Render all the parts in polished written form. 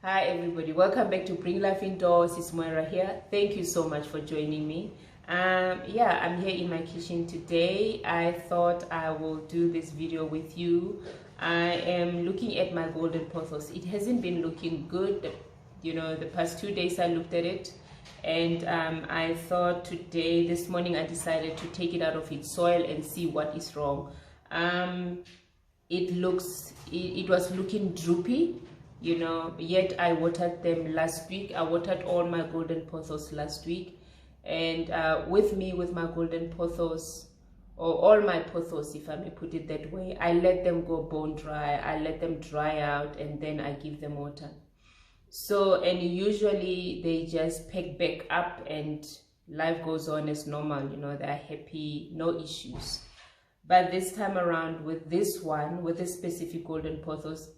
Hi everybody, welcome back to Bring Life Indoors. It's Moira here. Thank you so much for joining me. Yeah, I'm here in my kitchen today. I thought I will do this video with you. I am looking at my golden pothos. It hasn't been looking good. You know, the past 2 days I looked at it, and I thought this morning I decided to take it out of its soil and see what is wrong. It was looking droopy, you know, yet I watered them last week. I watered all my golden pothos last week, and with my golden pothos, or all my pothos, if I may put it that way, I let them go bone dry. I let them dry out, and then I give them water. So, and usually they just pick back up and life goes on as normal, you know, they're happy, no issues. But this time around with this specific golden pothos,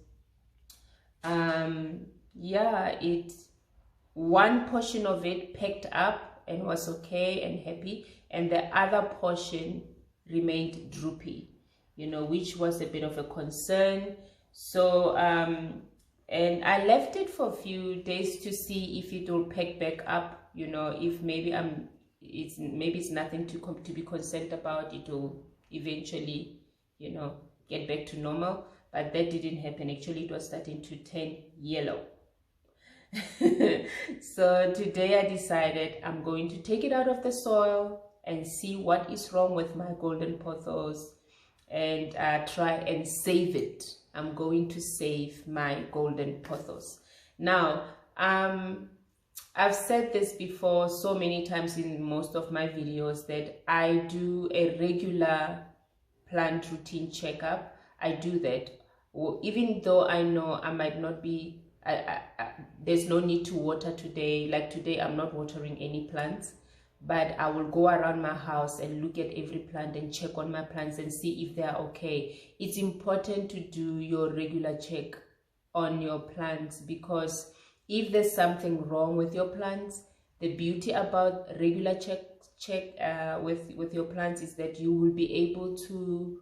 one portion of it picked up and was okay and happy, and the other portion remained droopy, you know, which was a bit of a concern. So and I left it for a few days to see if it will pick back up, you know, if maybe it's nothing to be concerned about. It will eventually, you know, get back to normal. But that didn't happen. Actually, it was starting to turn yellow. So today I decided I'm going to take it out of the soil and see what is wrong with my golden pothos, and try and save it. I'm going to save my golden pothos. Now, I've said this before so many times in most of my videos that I do a regular plant routine checkup. I do that. Even though I know I might not be, there's no need to water today. Like today, I'm not watering any plants, but I will go around my house and look at every plant and check on my plants and see if they're okay. It's important to do your regular check on your plants, because if there's something wrong with your plants, the beauty about regular check with your plants is that you will be able to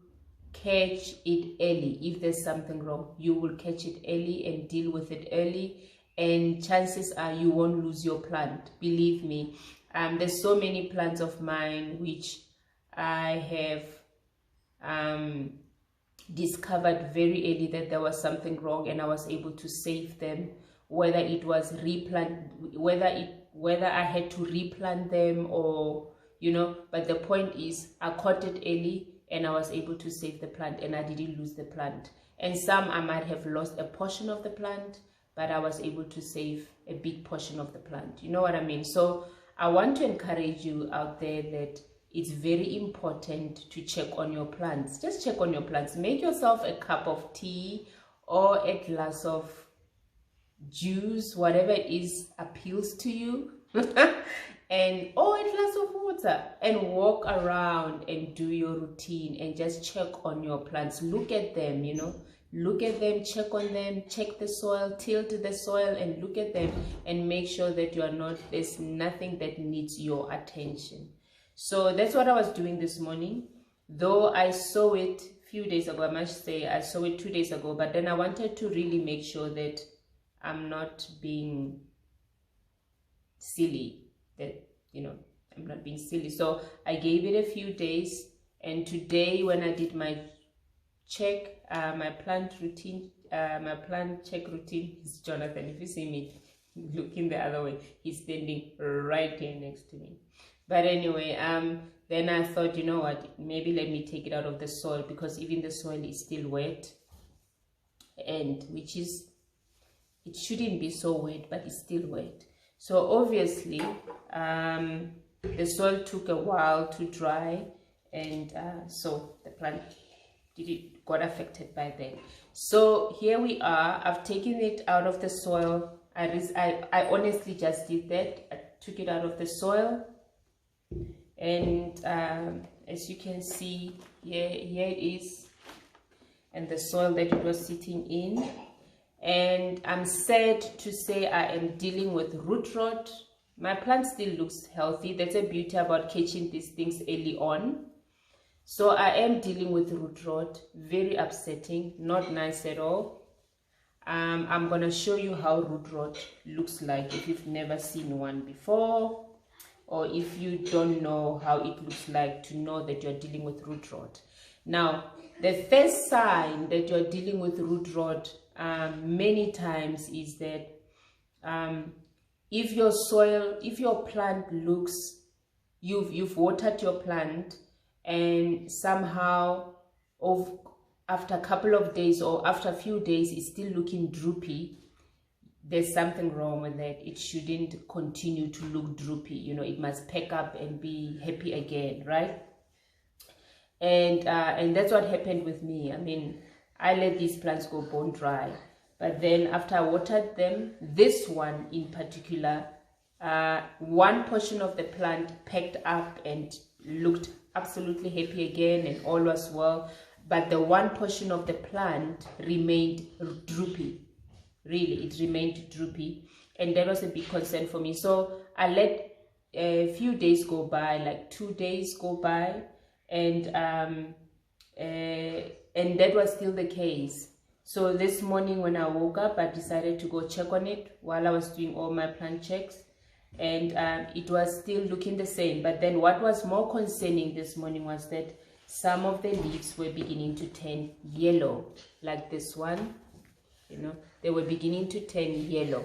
catch it early. If there's something wrong, you will catch it early and deal with it early, and chances are you won't lose your plant. Believe me, there's so many plants of mine which I have discovered very early that there was something wrong, and I was able to save them, whether it was whether I had to replant them, or, you know, but the point is I caught it early and I was able to save the plant, and I didn't lose the plant. And some I might have lost a portion of the plant, but I was able to save a big portion of the plant. You know what I mean? So I want to encourage you out there that it's very important to check on your plants. Just check on your plants. Make yourself a cup of tea or a glass of juice, whatever it is appeals to you, and or a glass of water, and walk around and do your routine and just check on your plants. Look at them, you know, look at them, check on them, check the soil, tilt the soil and look at them, and make sure that there's nothing that needs your attention. So that's what I was doing this morning, though I saw it a few days ago. I must say I saw it 2 days ago, but then I wanted to really make sure that I'm not being silly, that, you know, I'm not being silly. So I gave it a few days, and today when I did my check, my plant check routine, is Jonathan. If you see me looking the other way, he's standing right here next to me. But anyway, then I thought, you know what, maybe let me take it out of the soil, because even the soil is still wet, and it shouldn't be so wet, but it's still wet. So obviously the soil took a while to dry, and so the plant got affected by that. So here we are. I've taken it out of the soil. I honestly just did that. I took it out of the soil, and as you can see, here it is, and the soil that it was sitting in. And I'm sad to say I am dealing with root rot. My plant still looks healthy. That's a beauty about catching these things early on. So I am dealing with root rot. Very upsetting, not nice at all. I'm gonna show you how root rot looks like if you've never seen one before, or if you don't know how it looks like, to know that you're dealing with root rot. Now, the first sign that you're dealing with root rot many times is that if your soil, if your plant looks, you've watered your plant and somehow after a couple of days or after a few days it's still looking droopy, there's something wrong with that. It shouldn't continue to look droopy. You know, it must pack up and be happy again, right? And that's what happened with me. I mean, I let these plants go bone dry, but then after I watered them, this one in particular, one portion of the plant packed up and looked absolutely happy again, and all was well, but the one portion of the plant remained droopy. Really, it remained droopy, and that was a big concern for me. So I let a few days go by, like 2 days go by, and that was still the case. So this morning when I woke up, I decided to go check on it while I was doing all my plant checks, and it was still looking the same. But then what was more concerning this morning was that some of the leaves were beginning to turn yellow, like this one. You know, they were beginning to turn yellow.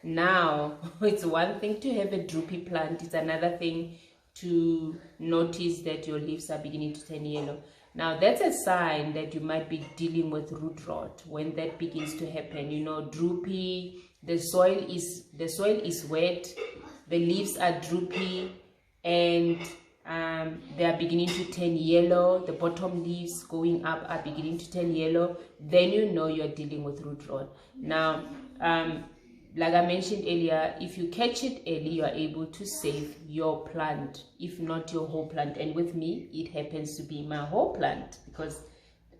Now, it's one thing to have a droopy plant. It's another thing to notice that your leaves are beginning to turn yellow. Now, that's a sign that you might be dealing with root rot. When that begins to happen, you know, droopy, the soil is wet, the leaves are droopy, and they are beginning to turn yellow. The bottom leaves going up are beginning to turn yellow. Then you know you're dealing with root rot. Now, like I mentioned earlier, if you catch it early, you are able to save your plant, if not your whole plant. And with me, it happens to be my whole plant, because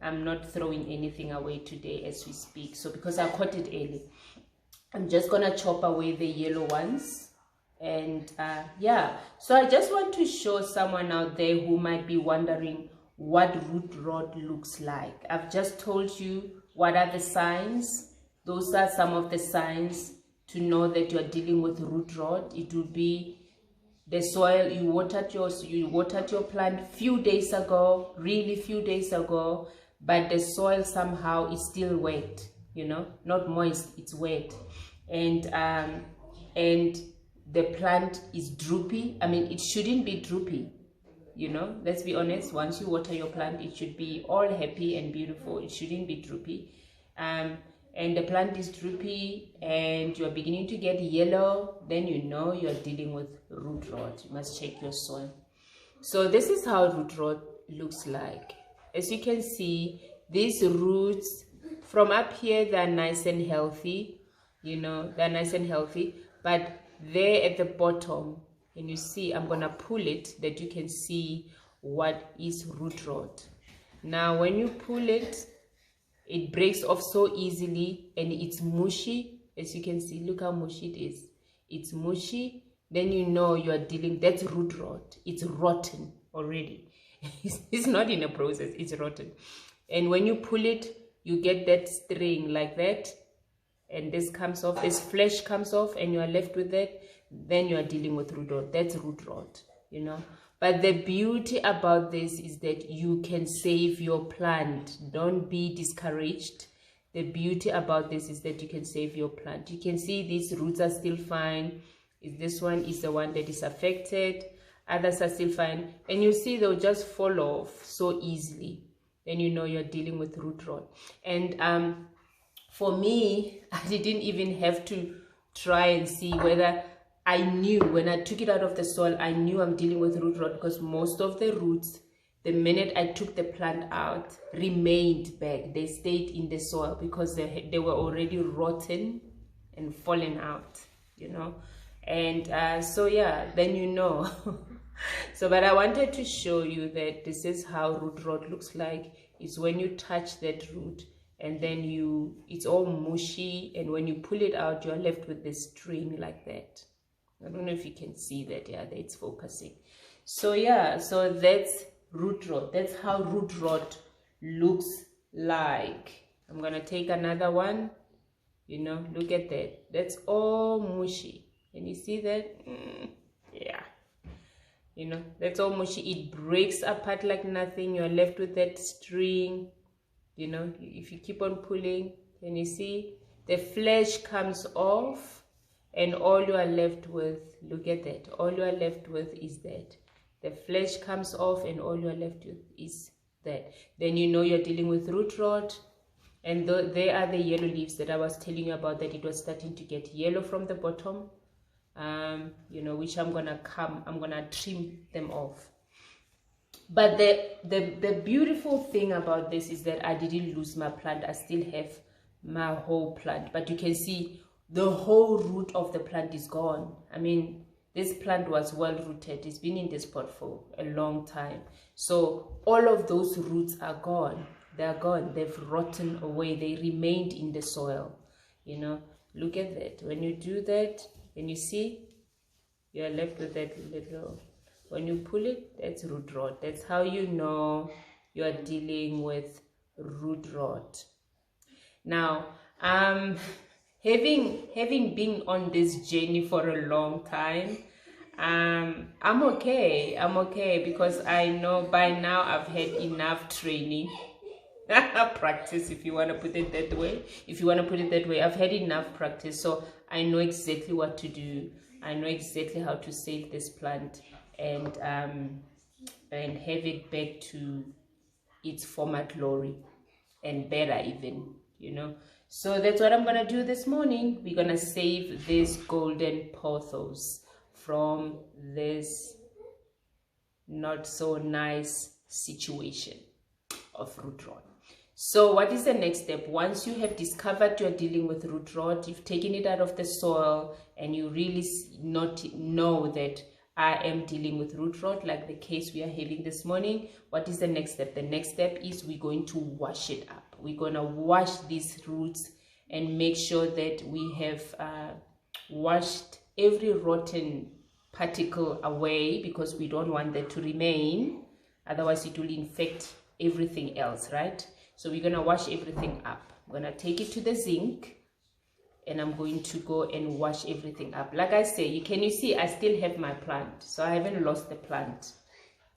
I'm not throwing anything away today as we speak. So because I caught it early, I'm just gonna chop away the yellow ones. And yeah, so I just want to show someone out there who might be wondering what root rot looks like. I've just told you what are the signs. Those are some of the signs to know that you're dealing with root rot. It would be the soil, you watered your plant few days ago, really few days ago, but the soil somehow is still wet, you know, not moist, it's wet. And the plant is droopy. I mean, it shouldn't be droopy, you know, let's be honest. Once you water your plant, it should be all happy and beautiful. It shouldn't be droopy. And the plant is droopy and you're beginning to get yellow, then you know you're dealing with root rot. You must check your soil. So this is how root rot looks like. As you can see, these roots from up here, they're nice and healthy, you know, they're nice and healthy, but there at the bottom, and you see, I'm gonna pull it that you can see what is root rot. Now when you pull it, it breaks off so easily and it's mushy. As you can see, look how mushy it is. It's mushy. Then you know you are dealing, that's root rot. It's rotten already. It's not in a process, it's rotten. And when you pull it, you get that string like that, and this comes off, this flesh comes off, and you are left with it. Then you are dealing with root rot. That's root rot, you know. But the beauty about this is that you can save your plant. Don't be discouraged. The beauty about this is that you can save your plant. You can see these roots are still fine. This one is the one that is affected. Others are still fine. And you see they'll just fall off so easily. Then you know you're dealing with root rot. And for me, I didn't even have to try and see whether I knew. When I took it out of the soil, I knew I'm dealing with root rot, because most of the roots, the minute I took the plant out, remained back. They stayed in the soil because they were already rotten and fallen out, you know. And so yeah, then you know. So, but I wanted to show you that this is how root rot looks like. It's when you touch that root, and then it's all mushy, and when you pull it out, you're left with this string like that. I don't know if you can see that. Yeah, it's focusing. So yeah, so that's root rot. That's how root rot looks like. I'm gonna take another one You know, look at that. That's all mushy. Can you see that? Yeah. You know, that's all mushy. It breaks apart like nothing. You're left with that string. You know, if you keep on pulling, can you see? The flesh comes off, and all you are left with, look at that. All you are left with is that. The flesh comes off, and all you are left with is that. Then you know you're dealing with root rot. And there are the yellow leaves that I was telling you about, that it was starting to get yellow from the bottom. You know, which I'm gonna trim them off. But the beautiful thing about this is that I didn't lose my plant. I still have my whole plant, but you can see the whole root of the plant is gone. I mean, this plant was well rooted. It's been in this pot for a long time, so all of those roots are gone. They're gone. They've rotten away. They remained in the soil. You know, look at that. When you do that, and you see, you're left with that little, when you pull it, that's root rot. That's how you know you're dealing with root rot. Now, having been on this journey for a long time, I'm okay because I know by now I've had enough training. Practice, if you want to put it that way. I've had enough practice, so I know exactly what to do. I know exactly how to save this plant and have it back to its former glory and better even, you know. So that's what I'm gonna do this morning. We're gonna save this golden pothos from this not so nice situation of root rot. So what is the next step? Once you have discovered you're dealing with root rot, you've taken it out of the soil, and you really not know that I am dealing with root rot, like the case we are having this morning, what is the next step? The next step is we're going to wash it up. We're going to wash these roots and make sure that we have washed every rotten particle away, because we don't want that to remain. Otherwise, it will infect everything else, right? So we're going to wash everything up. I'm going to take it to the zinc, and I'm going to go and wash everything up. Like I say, you see, I still have my plant. So I haven't lost the plant.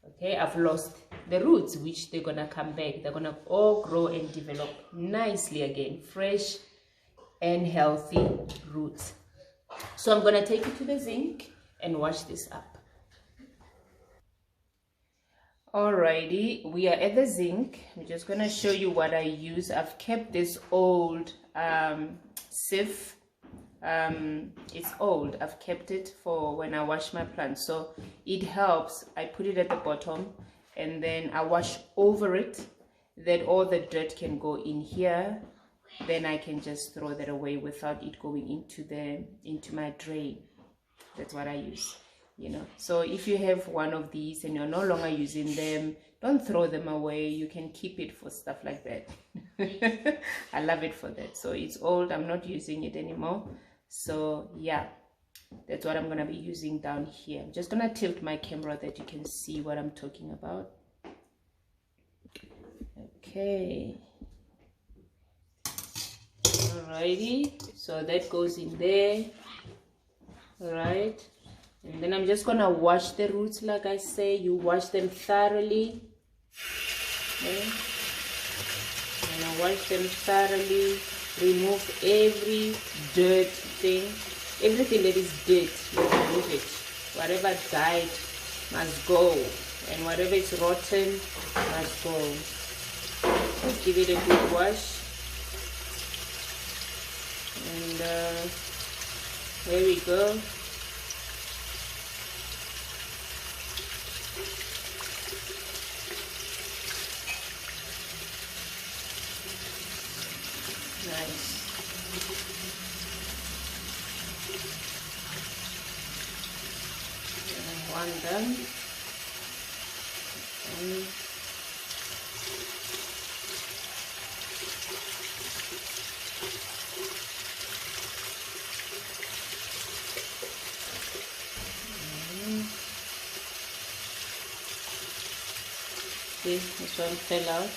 Okay, I've lost the roots, which they're going to come back. They're going to all grow and develop nicely again. Fresh and healthy roots. So I'm going to take it to the zinc and wash this up. Alrighty, we are at the zinc. I'm just going to show you what I use. I've kept this old sieve. It's old. I've kept it for when I wash my plants, so it helps. I put it at the bottom, and then I wash over it, that all the dirt can go in here. Then I can just throw that away without it going into my drain. That's what I use. You know, so if you have one of these and you're no longer using them, don't throw them away. You can keep it for stuff like that. I love it for that. So it's old. I'm not using it anymore. So yeah, that's what I'm going to be using down here. I'm just going to tilt my camera that you can see what I'm talking about. Okay. Alrighty. So that goes in there. All right. And then I'm just going to wash the roots. Like I say, you wash them thoroughly. Okay. And I wash them thoroughly. Remove every dirt thing. Everything that is dirt, you remove it. Whatever died must go. And whatever is rotten must go. Let's give it a good wash. And there we go. Nice. One done. And see, this one fell out.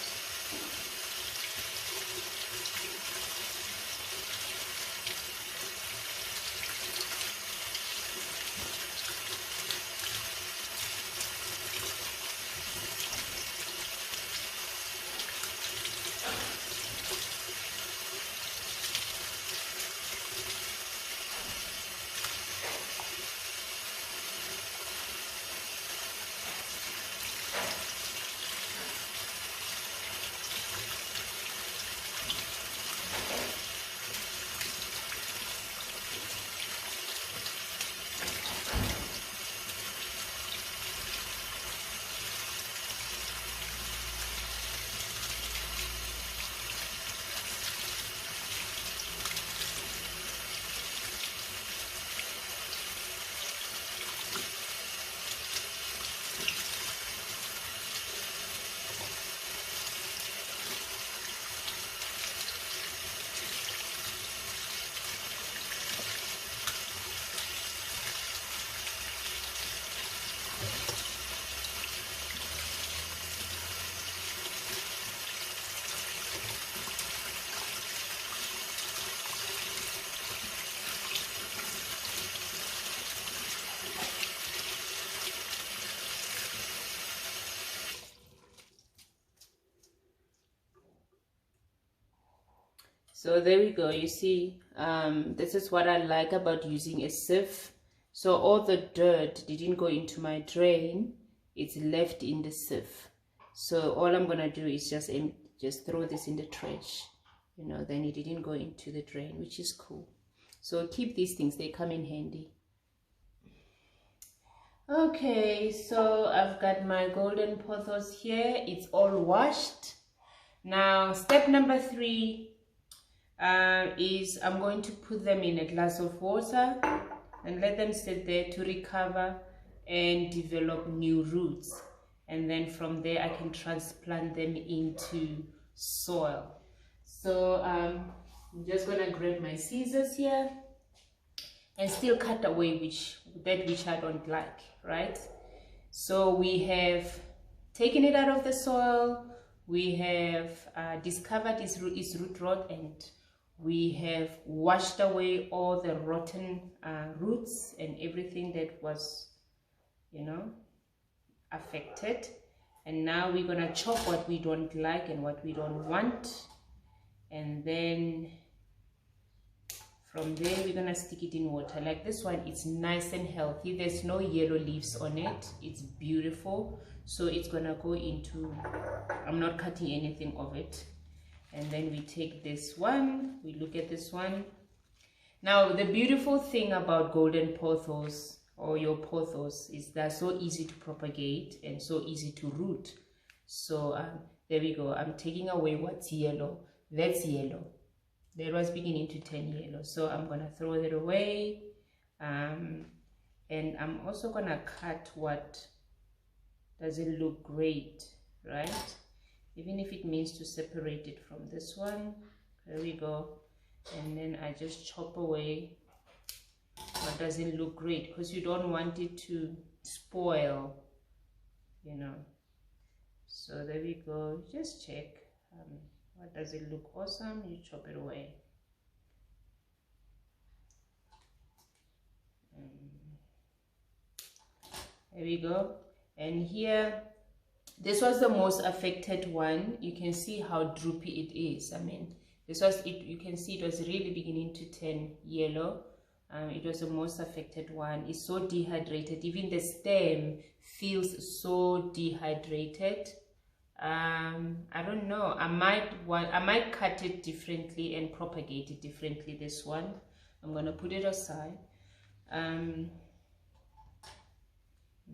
So there we go. You see, this is what I like about using a sieve. So all the dirt didn't go into my drain, it's left in the sieve. So all I'm gonna do is just throw this in the trash, you know, then it didn't go into the drain, which is cool. So keep these things, they come in handy. Okay, so I've got my golden pothos here. It's all washed. Now step number 3 is I'm going to put them in a glass of water and let them sit there to recover and develop new roots. And then from there I can transplant them into soil. So I'm just gonna grab my scissors here and still cut away that which I don't like, right? So we have taken it out of the soil, we have discovered its root rot, and we have washed away all the rotten roots and everything that was, you know, affected. And now we're gonna chop what we don't like and what we don't want, and then from there we're gonna stick it in water. Like this one, it's nice and healthy, there's no yellow leaves on it, it's beautiful. So it's gonna go into, I'm not cutting anything of it. And then we take this one, we look at this one. Now the beautiful thing about golden pothos or your pothos is they're so easy to propagate and so easy to root. So there we go. I'm taking away what's yellow. That's yellow. That was beginning to turn yellow, so I'm gonna throw that away. And I'm also gonna cut what doesn't look great, right? Even if it means to separate it from this one. There we go. And then I just chop away what doesn't look great, because you don't want it to spoil, you know. So there we go. Just check what doesn't look awesome, you chop it away. There we go. And here, this was the most affected one. You can see how droopy it is. I mean, this was it. You can see it was really beginning to turn yellow. It was the most affected one. It's so dehydrated. Even the stem feels so dehydrated. I don't know. I might cut it differently and propagate it differently. This one, I'm gonna put it aside. I'm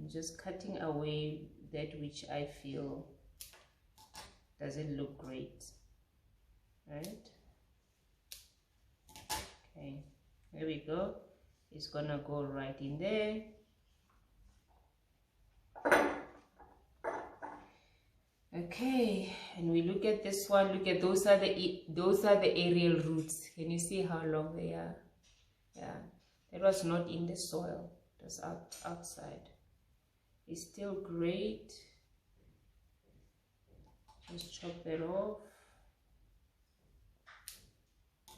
just cutting away that which I feel doesn't look great, right? Okay, there we go. It's gonna go right in there. Okay, and we look at this one. Look at those are the aerial roots. Can you see how long they are? Yeah, that was not in the soil. It was outside. It's still great. Just chop that off.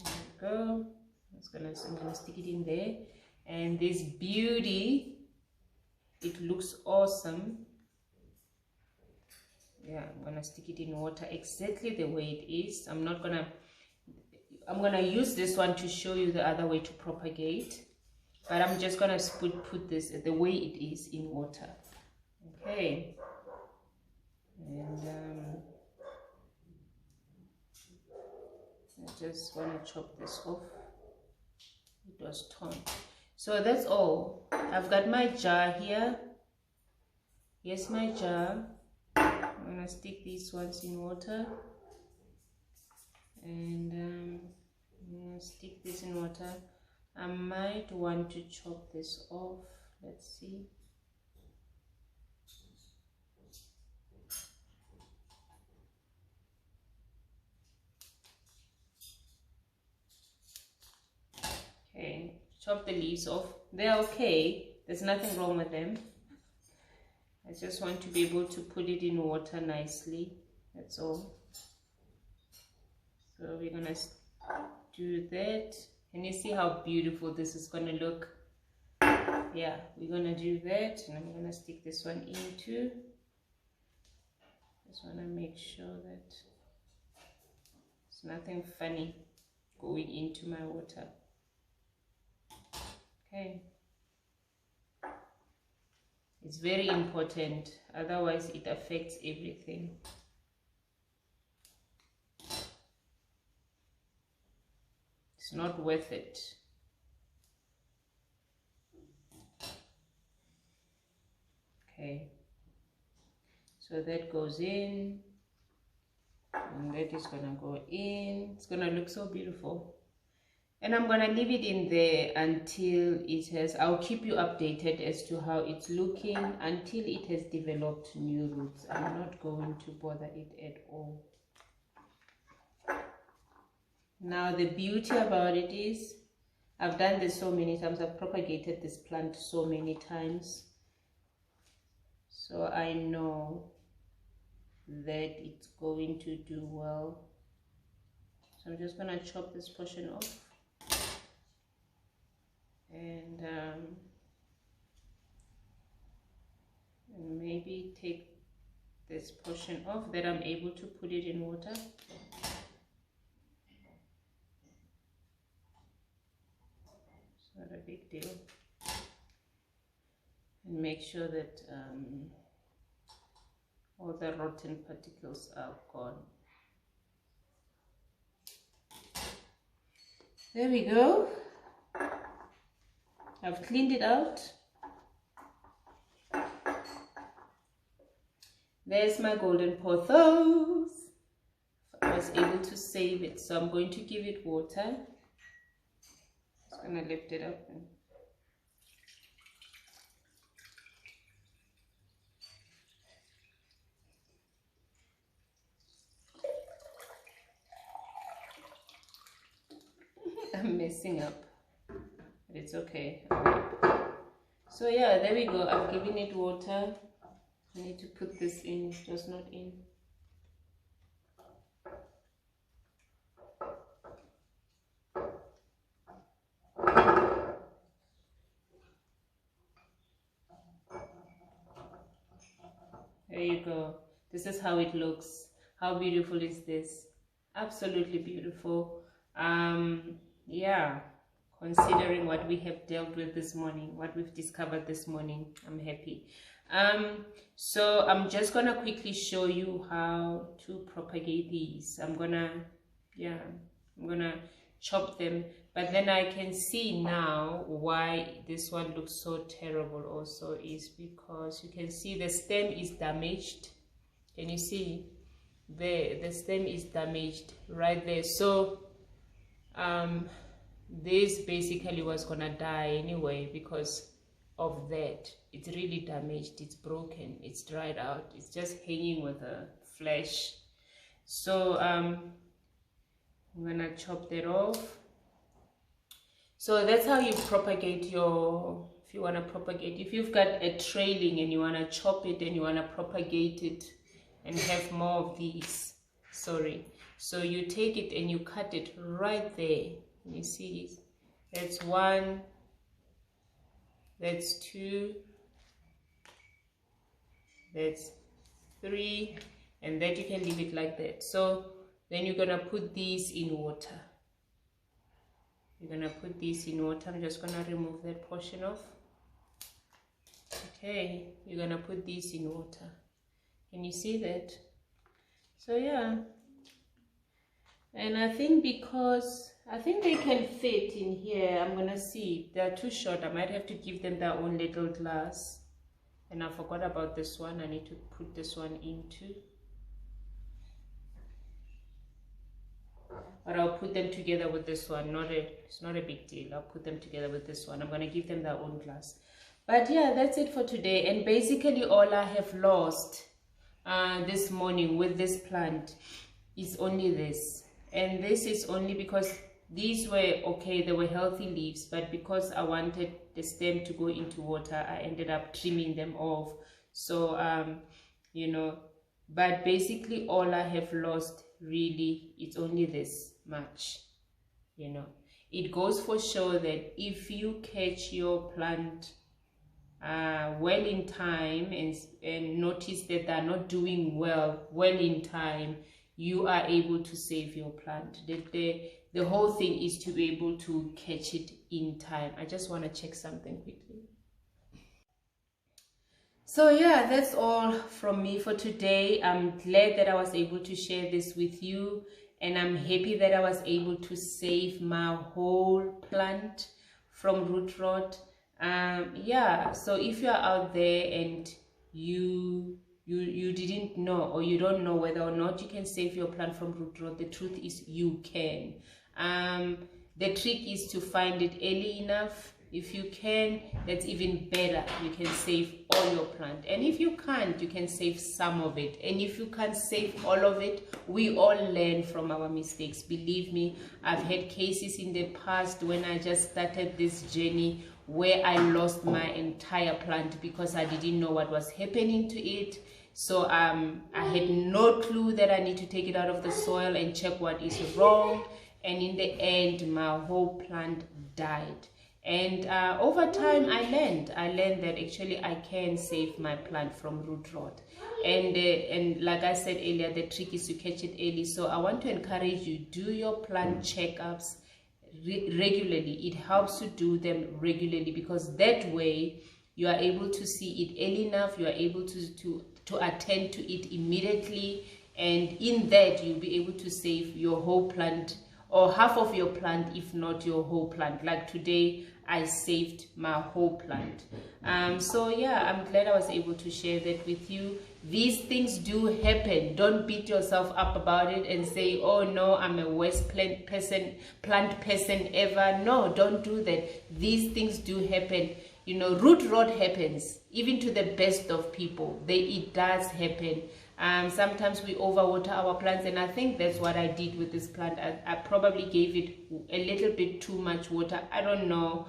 There we go. I'm gonna stick it in there. And this beauty, it looks awesome. Yeah, I'm gonna stick it in water exactly the way it is. I'm gonna use this one to show you the other way to propagate, but I'm just gonna put this the way it is in water. Okay, and I just want to chop this off. It was torn. So that's all. I've got my jar here. Here's my jar. I'm gonna stick these ones in water, and I'm gonna stick this in water. I might want to chop this off. Let's see. Okay, chop the leaves off. They're okay. There's nothing wrong with them. I just want to be able to put it in water nicely. That's all. So we're gonna do that. Can you see how beautiful this is gonna look? Yeah, we're gonna do that, and I'm gonna stick this one in too. Just wanna make sure that it's nothing funny. going into my water. Okay, it's very important, otherwise it affects everything. It's not worth it. Okay, so that goes in, and that is gonna go in. It's gonna look so beautiful, and I'm gonna leave it in there until it has, I'll keep you updated as to how it's looking until it has developed new roots. I'm not going to bother it at all. Now the beauty about it is, I've done this so many times, I've propagated this plant so many times, so I know that it's going to do well. So I'm just going to chop this portion off, and maybe take this portion off that I'm able to put it in water. Not a big deal. And make sure that all the rotten particles are gone. There we go. I've cleaned it out. There's my golden pothos. I was able to save it, so I'm going to give it water. Just gonna lift it up. I'm messing up, but it's okay. So yeah, there we go. I've given it water. I need to put this in, it's just not in. There you go. This is how it looks. How beautiful is this? Absolutely beautiful. Yeah, considering what we have dealt with this morning, what we've discovered this morning, I'm happy. So I'm just gonna quickly show you how to propagate these. I'm gonna chop them, but then I can see now why this one looks so terrible also, is because you can see the stem is damaged. Can you see there? The stem is damaged right there. So this basically was gonna die anyway because of that. It's really damaged, it's broken, it's dried out, it's just hanging with the flesh. So I'm gonna chop that off. So that's how you propagate your, if you want to propagate, if you've got a trailing and you want to chop it and you want to propagate it and have more of these, sorry, so you take it and you cut it right there. You see it? That's one, that's two, that's three, and that you can leave it like that. So then you're gonna put these in water. You're gonna put these in water. I'm just gonna remove that portion off. Okay, you're gonna put these in water. Can you see that? So yeah, and I think because I think they can fit in here, I'm gonna see, they're too short. I might have to give them their own little glass. And I forgot about this one. I need to put this one in too. But I'll put them together with this one. It's not a big deal. I'll put them together with this one. I'm going to give them their own glass. But yeah, that's it for today. And basically all I have lost this morning with this plant is only this. And this is only because these were okay, they were healthy leaves, but because I wanted the stem to go into water, I ended up trimming them off. So you know, but basically all I have lost really, it's only this much. You know, it goes for sure that if you catch your plant well in time and notice that they're not doing well in time, you are able to save your plant. the whole thing is to be able to catch it in time. I just want to check something quickly. So yeah, that's all from me for today. I'm glad that I was able to share this with you, and I'm happy that I was able to save my whole plant from root rot. Yeah, so if you're out there and you didn't know, or you don't know whether or not you can save your plant from root rot, the truth is you can. The trick is to find it early enough. If you can, that's even better. You can save all your plant. And if you can't, you can save some of it. And if you can't save all of it, we all learn from our mistakes. Believe me, I've had cases in the past when I just started this journey where I lost my entire plant because I didn't know what was happening to it. So I had no clue that I need to take it out of the soil and check what is wrong. And in the end, my whole plant died. And over time, I learned that actually I can save my plant from root rot. And like I said earlier, the trick is to catch it early. So I want to encourage you, do your plant checkups regularly. It helps to do them regularly, because that way you are able to see it early enough. You are able to attend to it immediately. And in that, you'll be able to save your whole plant, or half of your plant, if not your whole plant. Like today, I saved my whole plant. So yeah, I'm glad I was able to share that with you. These things do happen. Don't beat yourself up about it and say, oh no, I'm a worst plant person ever. No, don't do that. These things do happen. You know, root rot happens, even to the best of people. It does happen. Sometimes we overwater our plants, and I think that's what I did with this plant. I probably gave it a little bit too much water. I don't know.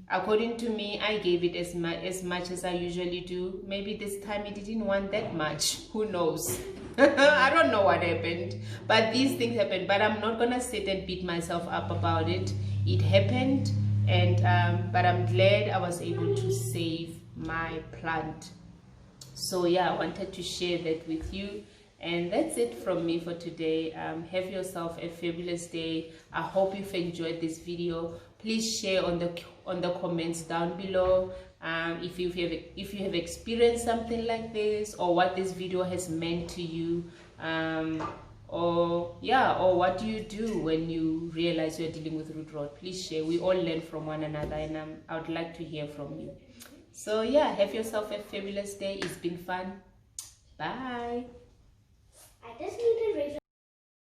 According to me, I gave it as much as I usually do. Maybe this time it didn't want that much. Who knows? I don't know what happened, but these things happen. But I'm not gonna sit and beat myself up about it. It happened, and but I'm glad I was able to save my plant. So yeah, I wanted to share that with you. And that's it from me for today. Have yourself a fabulous day. I hope you've enjoyed this video. Please share on the comments down below if you have experienced something like this, or what this video has meant to you, or what do you do when you realize you're dealing with root rot. Please share. We all learn from one another, and I would like to hear from you. So yeah, have yourself a fabulous day. It's been fun. Bye. I just need to raise